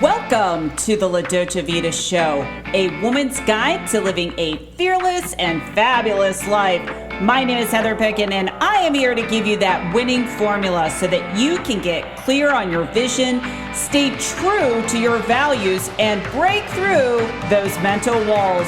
Welcome to the La Dolce Vita Show, a woman's guide to living a fearless and fabulous life. My name is Heather Picken, and I am here to give you that winning formula so that you can get clear on your vision, stay true to your values, and break through those mental walls.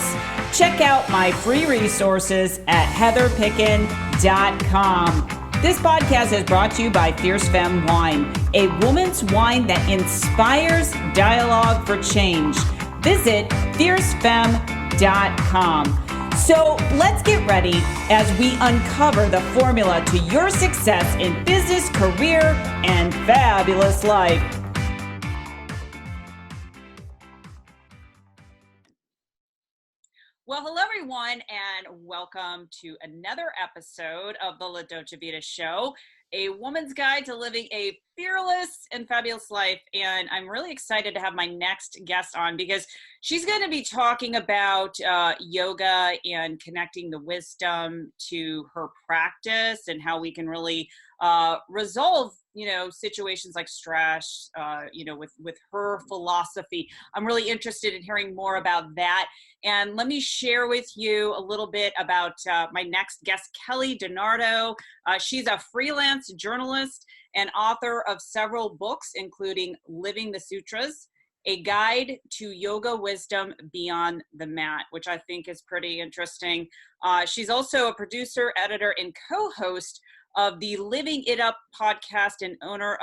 Check out my free resources at heatherpicken.com. This podcast is brought to you by Fierce Femme Wine, a woman's wine that inspires dialogue for change. Visit fiercefemme.com. So let's get ready as we uncover the formula to your success in business, career, and fabulous life. Well, hello, everyone, and welcome to another episode of the La Dolce Vita Show, a woman's guide to living a fearless and fabulous life. And I'm really excited to have my next guest on because she's going to be talking about yoga and connecting the wisdom to her practice and how we can really resolve situations like stress, with her philosophy. I'm really interested in hearing more about that. And let me share with you a little bit about my next guest, Kelly DiNardo. She's a freelance journalist and author of several books, including Living the Sutras, a guide to yoga wisdom beyond the mat, which I think is pretty interesting. She's also a producer, editor, and co-host of the Living It Up podcast and owner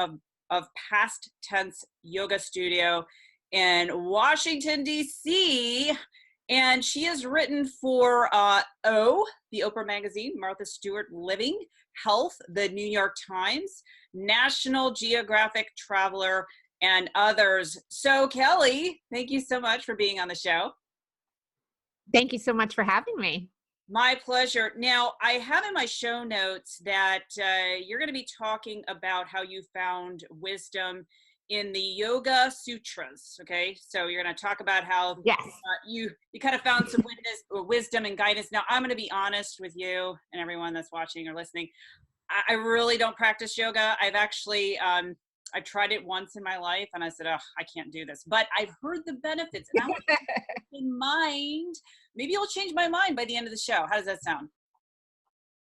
of Past Tense Yoga Studio in Washington, D.C., and she has written for the Oprah Magazine, Martha Stewart Living, Health, the New York Times, National Geographic Traveler, and others. So Kelly, thank you so much for being on the show. Thank you so much for having me. My pleasure. Now, I have in my show notes that you're going to be talking about how you found wisdom in the Yoga Sutras. Okay, so you're going to talk about how you kind of found some wisdom and guidance. Now, I'm going to be honest with you and everyone that's watching or listening. I really don't practice yoga. I've actually I tried it once in my life and I said, oh, I can't do this. But I've heard the benefits and I want to keep in mind. Maybe you'll change my mind by the end of the show. How does that sound?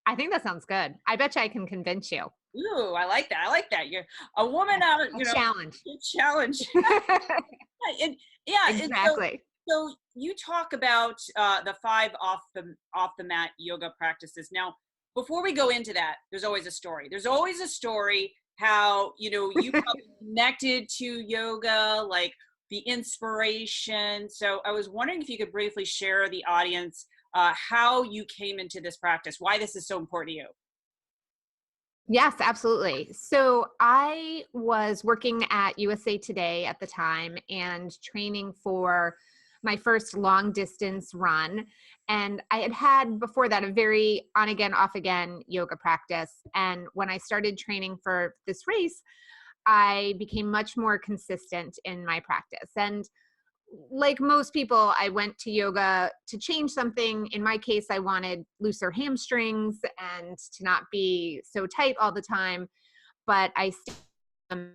I think that sounds good. I bet you I can convince you. Ooh, I like that. I like that. You're a woman out, challenge. Challenge. And exactly. And so you talk about the 5 off the mat yoga practices. Now, before we go into that, there's always a story. There's always a story how, you got connected to yoga, like the inspiration. So I was wondering if you could briefly share the audience how you came into this practice, why this is so important to you. Yes, absolutely. So I was working at USA Today at the time and training for my first long distance run. And I had before that a very on again, off again yoga practice. And when I started training for this race, I became much more consistent in my practice. And like most people, I went to yoga to change something. In my case, I wanted looser hamstrings and to not be so tight all the time. But I stayed on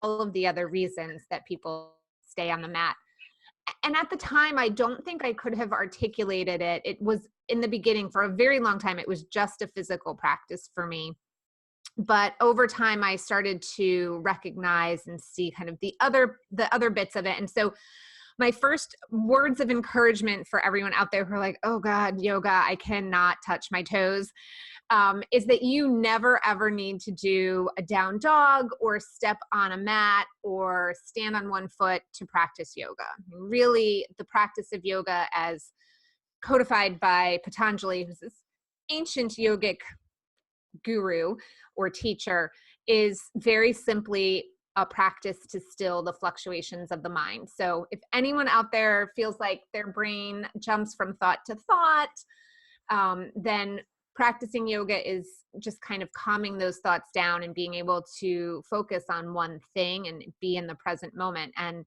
all of the other reasons that people stay on the mat. And at the time, I don't think I could have articulated it. It was in the beginning, for a very long time, it was just a physical practice for me. But over time, I started to recognize and see kind of the other bits of it. And so my first words of encouragement for everyone out there who are like, oh God, yoga, I cannot touch my toes, is that you never ever need to do a down dog or step on a mat or stand on one foot to practice yoga. Really, the practice of yoga as codified by Patanjali, who's this ancient yogic guru or teacher, is very simply a practice to still the fluctuations of the mind. So if anyone out there feels like their brain jumps from thought to thought, then practicing yoga is just kind of calming those thoughts down and being able to focus on one thing and be in the present moment. And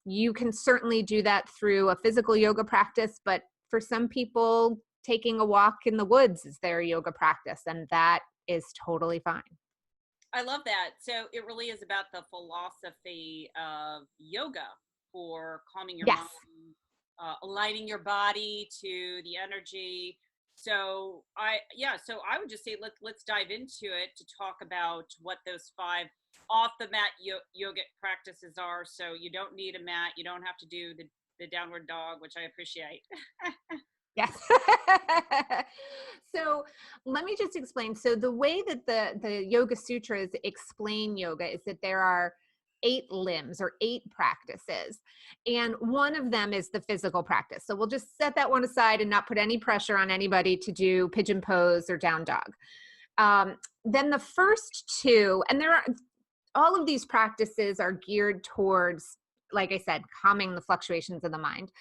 you can certainly do that through a physical yoga practice, but for some people, taking a walk in the woods is their yoga practice, and that is totally fine. I love that. So it really is about the philosophy of yoga for calming your mind, Yes. aligning your body to the energy. So I would just say let's dive into it to talk about what those five off the mat yogic practices are. So you don't need a mat. You don't have to do the downward dog, which I appreciate. Yes. So let me just explain. So the way that the Yoga Sutras explain yoga is that there are 8 limbs or 8 practices. And one of them is the physical practice. So we'll just set that one aside and not put any pressure on anybody to do pigeon pose or down dog. Then the first two, and all of these practices are geared towards, like I said, calming the fluctuations of the mind.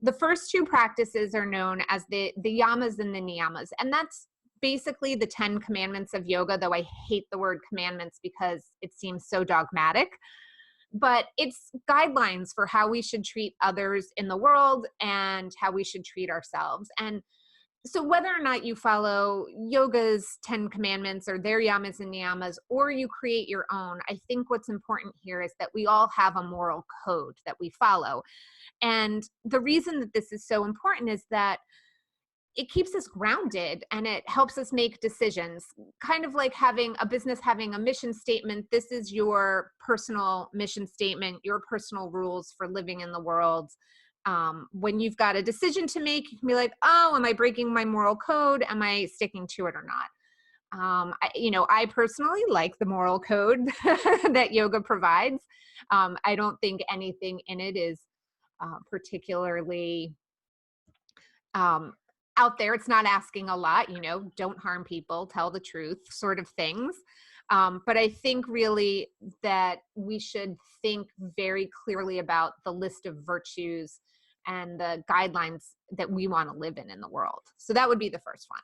The first 2 practices are known as the yamas and the niyamas. And that's basically the 10 commandments of yoga, though I hate the word commandments because it seems so dogmatic. But it's guidelines for how we should treat others in the world and how we should treat ourselves. And so whether or not you follow yoga's 10 commandments or their yamas and niyamas, or you create your own, I think what's important here is that we all have a moral code that we follow. And the reason that this is so important is that it keeps us grounded and it helps us make decisions, kind of like having a business having a mission statement. This is your personal mission statement, your personal rules for living in the world. When you've got a decision to make, you can be like, oh, am I breaking my moral code? Am I sticking to it or not? I personally like the moral code that yoga provides. I don't think anything in it is particularly out there. It's not asking a lot, don't harm people, tell the truth sort of things. But I think really that we should think very clearly about the list of virtues and the guidelines that we want to live in the world. So that would be the first one.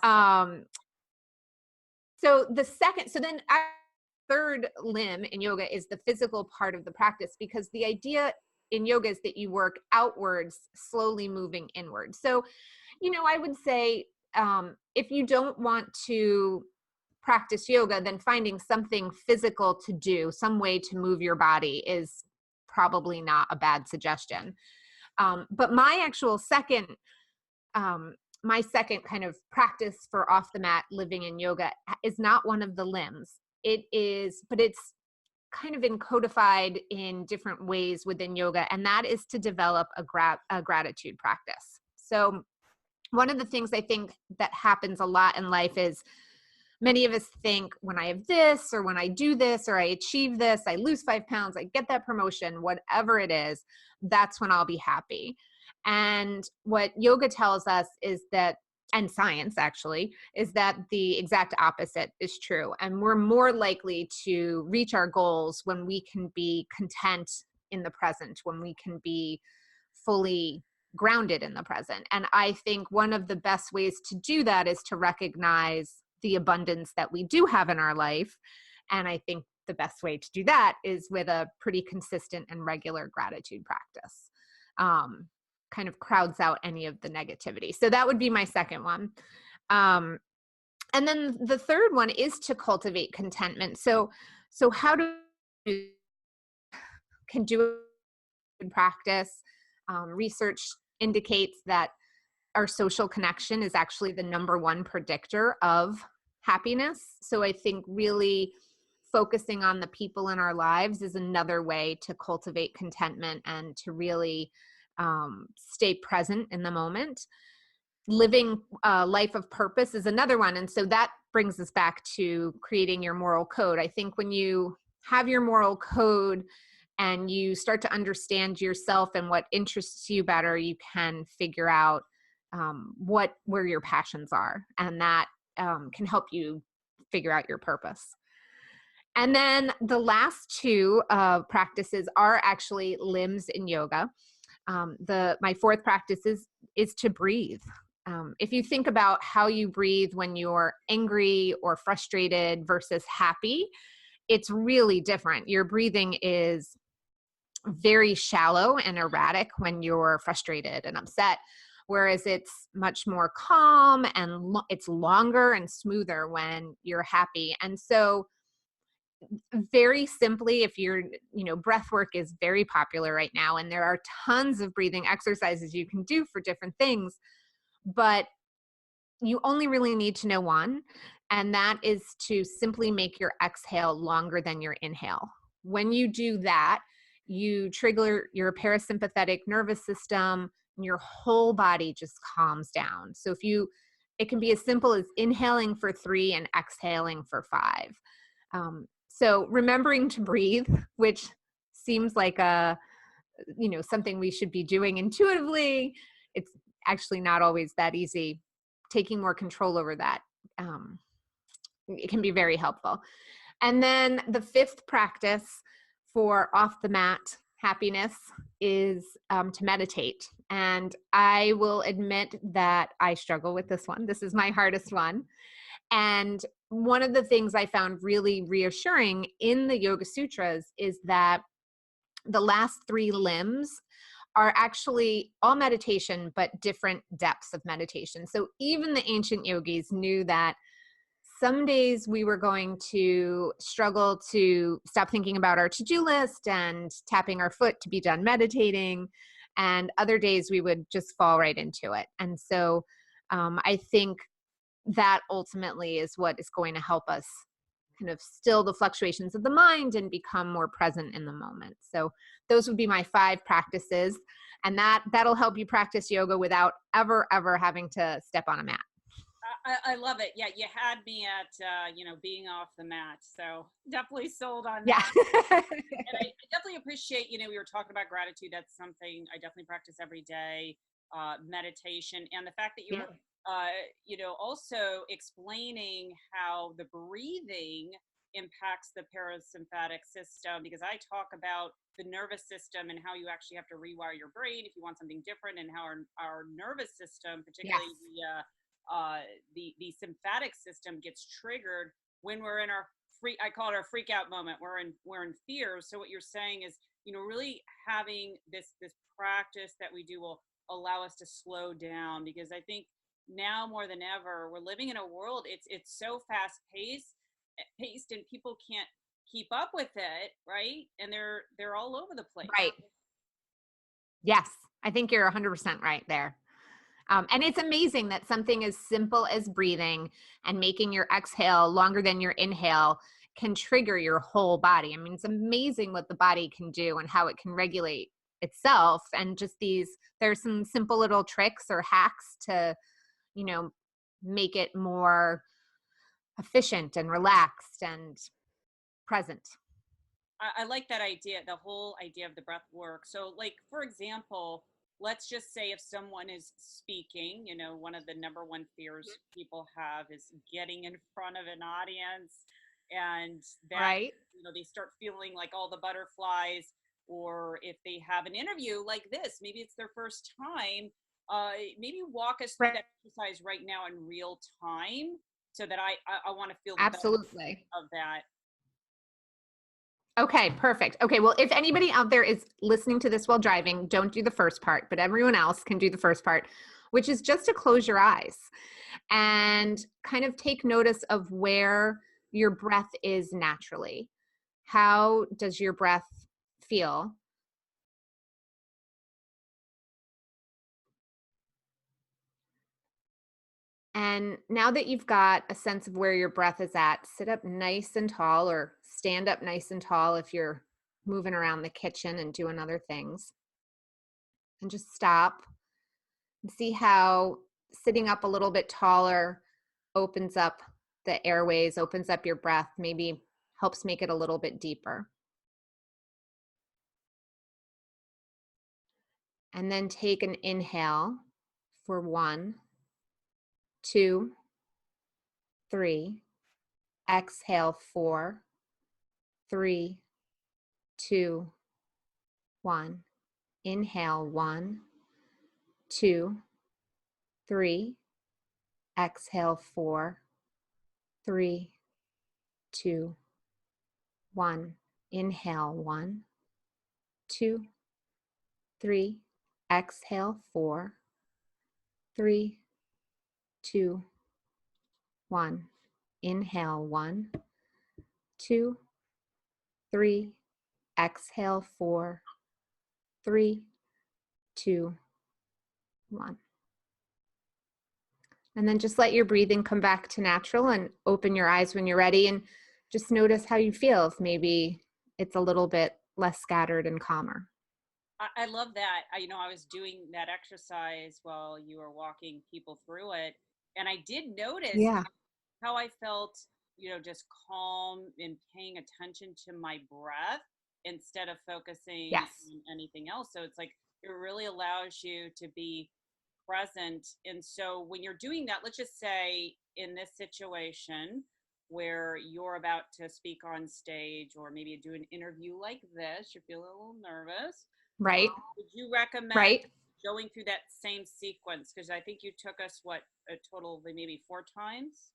Awesome. So then our third limb in yoga is the physical part of the practice, because the idea in yoga is that you work outwards, slowly moving inward. So, I would say if you don't want to practice yoga, then finding something physical to do, some way to move your body, is probably not a bad suggestion. But my actual second kind of practice for off the mat living in yoga is not one of the limbs. But it's kind of encodified in different ways within yoga, and that is to develop a gratitude practice. So one of the things I think that happens a lot in life is many of us think, when I have this, or when I do this, or I achieve this, I lose 5 pounds, I get that promotion, whatever it is, that's when I'll be happy. And what yoga tells us is that, and science actually, is that the exact opposite is true. And we're more likely to reach our goals when we can be content in the present, when we can be fully grounded in the present. And I think one of the best ways to do that is to recognize the abundance that we do have in our life. And I think the best way to do that is with a pretty consistent and regular gratitude practice. Kind of crowds out any of the negativity. So that would be my second one. And then the third one is to cultivate contentment. So how can do in practice? Research indicates that our social connection is actually the #1 predictor of happiness. So I think really focusing on the people in our lives is another way to cultivate contentment and to really stay present in the moment. Living a life of purpose is another one. And so that brings us back to creating your moral code. I think when you have your moral code and you start to understand yourself and what interests you better, you can figure out where your passions are. And that can help you figure out your purpose. And then the last 2 practices are actually limbs in yoga. My fourth practice is to breathe. If you think about how you breathe when you're angry or frustrated versus happy, it's really different. Your breathing is very shallow and erratic when you're frustrated and upset. whereas it's much more calm and it's longer and smoother when you're happy. And so very simply, if you're, breath work is very popular right now, and there are tons of breathing exercises you can do for different things, but you only really need to know one, and that is to simply make your exhale longer than your inhale. When you do that, you trigger your parasympathetic nervous system, and your whole body just calms down. So it can be as simple as inhaling for 3 and exhaling for 5. So remembering to breathe, which seems like something we should be doing intuitively, it's actually not always that easy. Taking more control over that, it can be very helpful. And then the 5th practice for off the mat happiness is to meditate. And I will admit that I struggle with this one. This is my hardest one. And one of the things I found really reassuring in the Yoga Sutras is that the last 3 limbs are actually all meditation, but different depths of meditation. So even the ancient yogis knew that some days we were going to struggle to stop thinking about our to-do list and tapping our foot to be done meditating. And other days we would just fall right into it. And so I think that ultimately is what is going to help us kind of still the fluctuations of the mind and become more present in the moment. So those would be my 5 practices. And that'll help you practice yoga without ever having to step on a mat. I love it. Yeah, you had me at being off the mat, so definitely sold on Yeah. that. And I definitely appreciate, we were talking about gratitude. That's something I definitely practice every day. Meditation, and the fact that you were also explaining how the breathing impacts the parasympathetic system, because I talk about the nervous system and how you actually have to rewire your brain if you want something different, and how our nervous system, particularly the sympathetic system, gets triggered when we're in our I call it our freak out moment. We're in fear. So what you're saying is, really having this practice that we do will allow us to slow down, because I think now more than ever we're living in a world, it's so fast paced and people can't keep up with it, right? And they're all over the place. Right. Yes, I think you're 100% right there. And it's amazing that something as simple as breathing and making your exhale longer than your inhale can trigger your whole body. I mean, it's amazing what the body can do and how it can regulate itself. And just there's some simple little tricks or hacks to, make it more efficient and relaxed and present. I like that idea, the whole idea of the breath work. So, like, for example, let's just say if someone is speaking, one of the number one fears people have is getting in front of an audience, and that, Right. they start feeling like all the butterflies. Or if they have an interview like this, maybe it's their first time. Maybe walk us through that exercise right now in real time, so that I want to feel the Absolutely of that. Okay, perfect. Okay, well, if anybody out there is listening to this while driving, don't do the first part, but everyone else can do the first part, which is just to close your eyes and kind of take notice of where your breath is naturally. How does your breath feel? And now that you've got a sense of where your breath is at, sit up nice and tall, or stand up nice and tall if you're moving around the kitchen and doing other things. And just stop and see how sitting up a little bit taller opens up the airways, opens up your breath, maybe helps make it a little bit deeper. And then take an inhale for 1, 2, 3. Exhale 4, 3, 2, 1. Inhale 1, 2, 3. Exhale 4, 3, 2, 1. Inhale 1, 2, 3. Exhale 4, 3, 2, 1. Inhale, 1, 2, 3. Exhale, 4, 3, 2, 1. And then just let your breathing come back to natural and open your eyes when you're ready, and just notice how you feel. If maybe it's a little bit less scattered and calmer. I love that. I was doing that exercise while you were walking people through it, and I did notice Yeah. how I felt, just calm and paying attention to my breath instead of focusing Yes. on anything else. So it's like it really allows you to be present. And so when you're doing that, let's just say in this situation where you're about to speak on stage or maybe do an interview like this, you're feeling a little nervous. Right. Would you recommend Right. going through that same sequence? Because I think you took us, a total of maybe 4 times?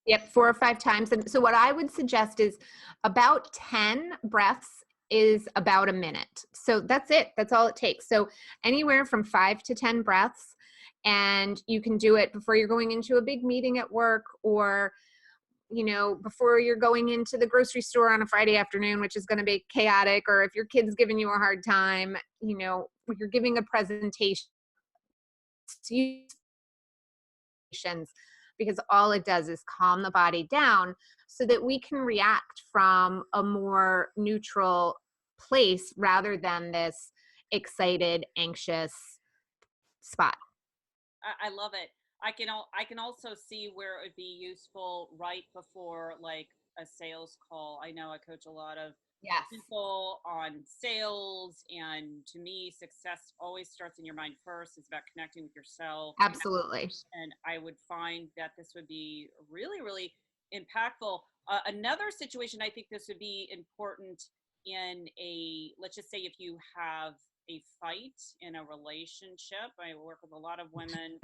Yep, 4 or 5 times. And so what I would suggest is about 10 breaths is about a minute. So that's it. That's all it takes. So anywhere from 5 to 10 breaths, and you can do it before you're going into a big meeting at work, or before you're going into the grocery store on a Friday afternoon, which is going to be chaotic, or if your kid's giving you a hard time, you're giving a presentation, because all it does is calm the body down so that we can react from a more neutral place rather than this excited, anxious spot. I love it. I can also see where it would be useful right before like a sales call. I know I coach a lot of Yes, people on sales, and to me success always starts in your mind first. It's about connecting with yourself, absolutely. and I would find that this would be really, really impactful. Another situation, I think this would be important in let's just say if you have a fight in a relationship. I work with a lot of women.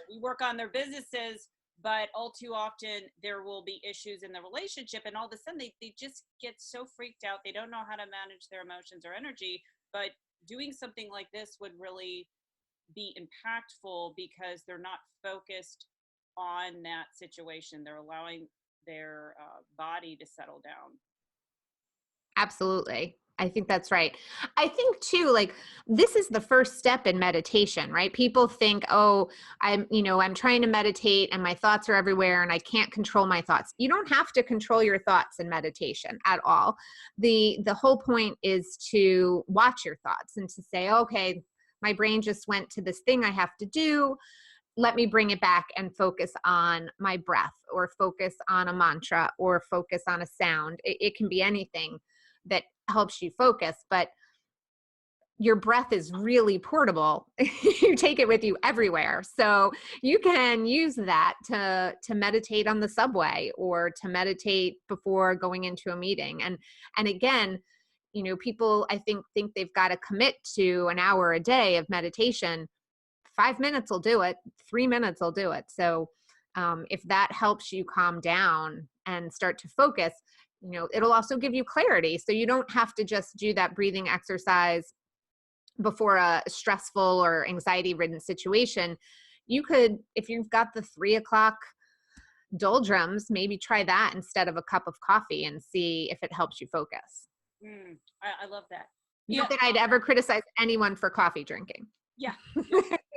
We work on their businesses, but all too often there will be issues in the relationship, and all of a sudden they just get so freaked out. They don't know how to manage their emotions or energy. But doing something like this would really be impactful because they're not focused on that situation. They're allowing their body to settle down. Absolutely. I think that's right. I think too, like, this is the first step in meditation, right? People think, oh, I'm trying to meditate and my thoughts are everywhere and I can't control my thoughts. You don't have to control your thoughts in meditation at all. The whole point is to watch your thoughts and to say, okay, my brain just went to this thing I have to do. Let me bring it back and focus on my breath, or focus on a mantra, or focus on a sound. It can be anything that helps you focus, but your breath is really portable. You take it with you everywhere. So you can use that to meditate on the subway, or to meditate before going into a meeting. And again, people, I think they've got to commit to an hour a day of meditation. 5 minutes will do it. 3 minutes will do it. So if that helps you calm down and start to focus, it'll also give you clarity. So you don't have to just do that breathing exercise before a stressful or anxiety ridden situation. You could, if you've got the 3 o'clock doldrums, maybe try that instead of a cup of coffee and see if it helps you focus. I love that. Not that I'd ever criticize anyone for coffee drinking. Yeah.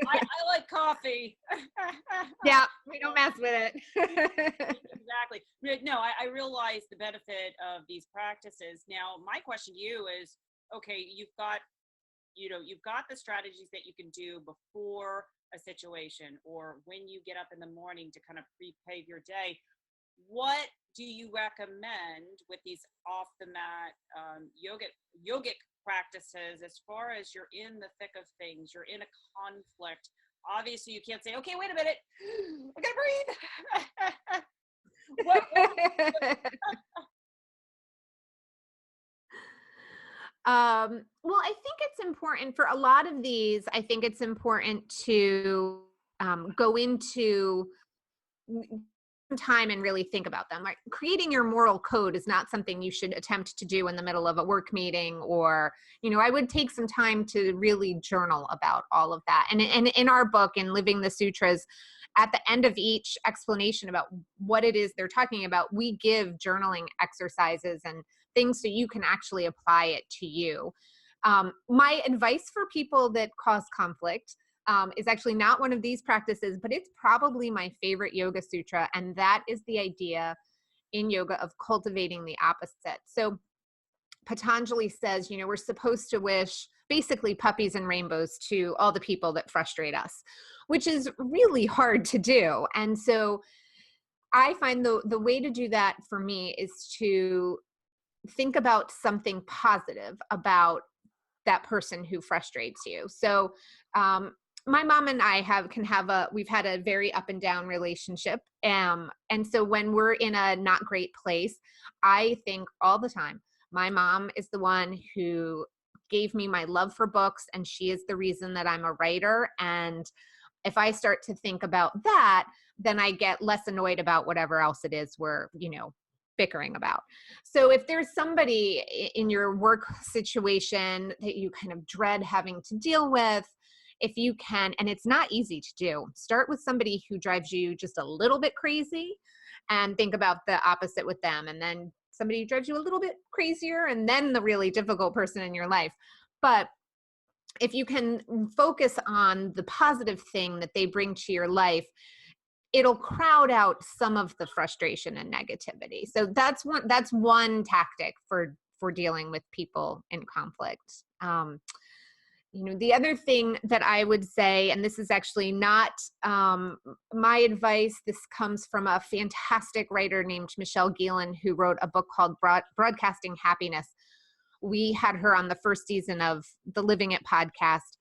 I like coffee. Yeah, we don't mess with it. Exactly. No, I realize the benefit of these practices. Now, my question to you is, okay, you've got the strategies that you can do before a situation, or when you get up in the morning to kind of pre-pave your day. What do you recommend with these off the mat yogic practices, as far as you're in the thick of things, you're in a conflict? Obviously you can't say, okay, wait a minute, I gotta breathe. what Well, I think it's important for a lot of these. I think it's important to go into time and really think about them. Like creating your moral code is not something you should attempt to do in the middle of a work meeting, or, I would take some time to really journal about all of that. And in our book, in Living the Sutras, at the end of each explanation about what it is they're talking about, we give journaling exercises and things so you can actually apply it to you. My advice for people that cause conflict is actually not one of these practices, but it's probably my favorite yoga sutra. And that is the idea in yoga of cultivating the opposite. So Patanjali says, we're supposed to wish basically puppies and rainbows to all the people that frustrate us, which is really hard to do. And so I find the way to do that for me is to think about something positive about that person who frustrates you. So, my mom and I we've had a very up and down relationship. And so when we're in a not great place, I think all the time, my mom is the one who gave me my love for books, and she is the reason that I'm a writer. And if I start to think about that, then I get less annoyed about whatever else it is we're, bickering about. So if there's somebody in your work situation that you kind of dread having to deal with, if you can, and it's not easy to do, start with somebody who drives you just a little bit crazy and think about the opposite with them. And then somebody who drives you a little bit crazier, and then the really difficult person in your life. But if you can focus on the positive thing that they bring to your life, it'll crowd out some of the frustration and negativity. So that's one tactic for dealing with people in conflict. The other thing that I would say, and this is actually not my advice, this comes from a fantastic writer named Michelle Gielan, who wrote a book called Broadcasting Happiness. We had her on the first season of the Living It podcast,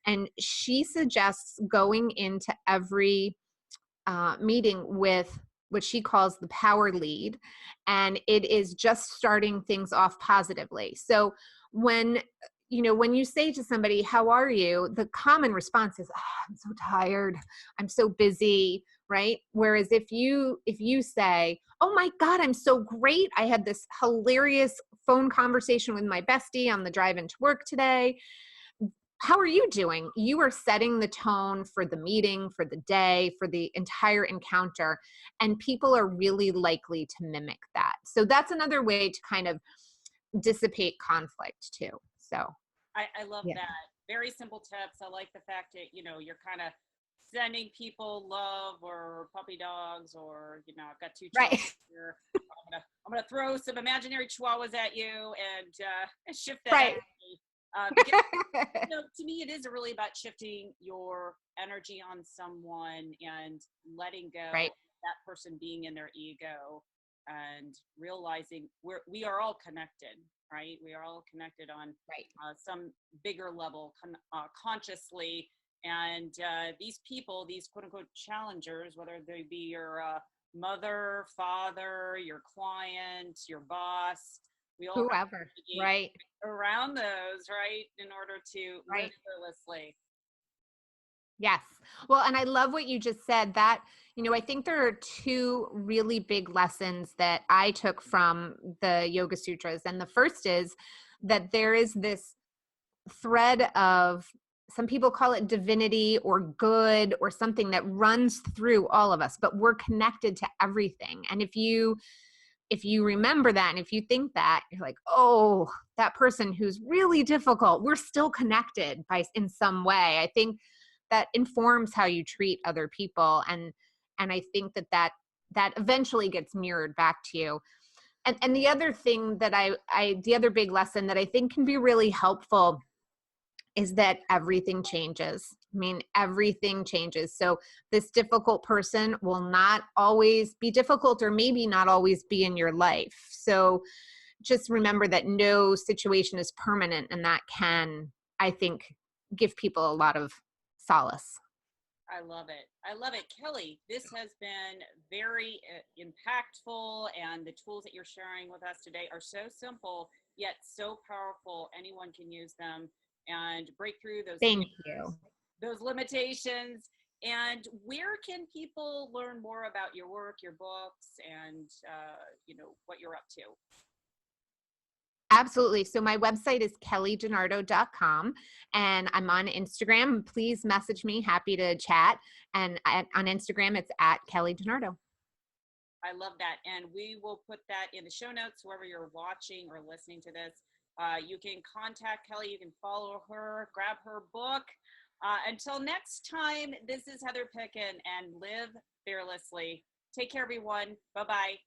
and she suggests going into every meeting with what she calls the power lead, and it is just starting things off positively. So when you say to somebody, how are you? The common response is, I'm so tired. I'm so busy, right? Whereas if you say, oh my God, I'm so great. I had this hilarious phone conversation with my bestie on the drive into work today. How are you doing? You are setting the tone for the meeting, for the day, for the entire encounter, and people are really likely to mimic that. So that's another way to kind of dissipate conflict too. So I love that. Very simple tips. I like the fact that, you're kind of sending people love or puppy dogs, or, I've got 2 chihuahuas here. I'm gonna throw some imaginary chihuahuas at you and shift that energy. Because, to me, it is really about shifting your energy on someone and letting go that person being in their ego, and realizing we are all connected, right? We are all connected on some bigger level consciously. And these people, these quote unquote challengers, whether they be your mother, father, your client, your boss, we all whoever, around those, right, in order to live fearlessly. Yes. Well, and I love what you just said, that, I think there are 2 really big lessons that I took from the Yoga Sutras. And the first is that there is this thread of, some people call it divinity or good or something, that runs through all of us, but we're connected to everything. And if you remember that, and if you think that, you're like, oh, that person who's really difficult, we're still connected in some way. I think that informs how you treat other people. And I think that eventually gets mirrored back to you. And the other thing that the other big lesson that I think can be really helpful is that everything changes. I mean, everything changes. So this difficult person will not always be difficult, or maybe not always be in your life. So just remember that no situation is permanent, and that can, I think, give people a lot of solace. I love it. I love it. Kelly, this has been very impactful, and the tools that you're sharing with us today are so simple, yet so powerful. Anyone can use them and break through those Thank you. Those limitations, And where can people learn more about your work, your books, and what you're up to? Absolutely. So my website is kellydinardo.com, and I'm on Instagram. Please message me. Happy to chat. And on Instagram, it's at @kellydinardo. I love that. And we will put that in the show notes, whoever you're watching or listening to this. You can contact Kelly. You can follow her, grab her book. Until next time, this is Heather Picken, and live fearlessly. Take care, everyone. Bye-bye.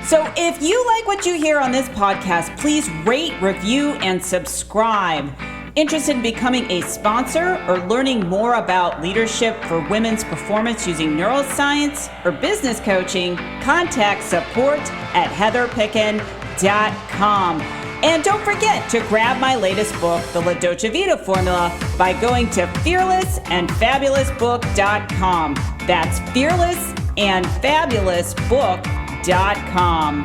So if you like what you hear on this podcast, please rate, review, and subscribe. Interested in becoming a sponsor or learning more about leadership for women's performance using neuroscience or business coaching, contact support@heatherpicken.com. And don't forget to grab my latest book, The La Dolce Vita Formula, by going to fearlessandfabulousbook.com. That's fearlessandfabulousbook.com.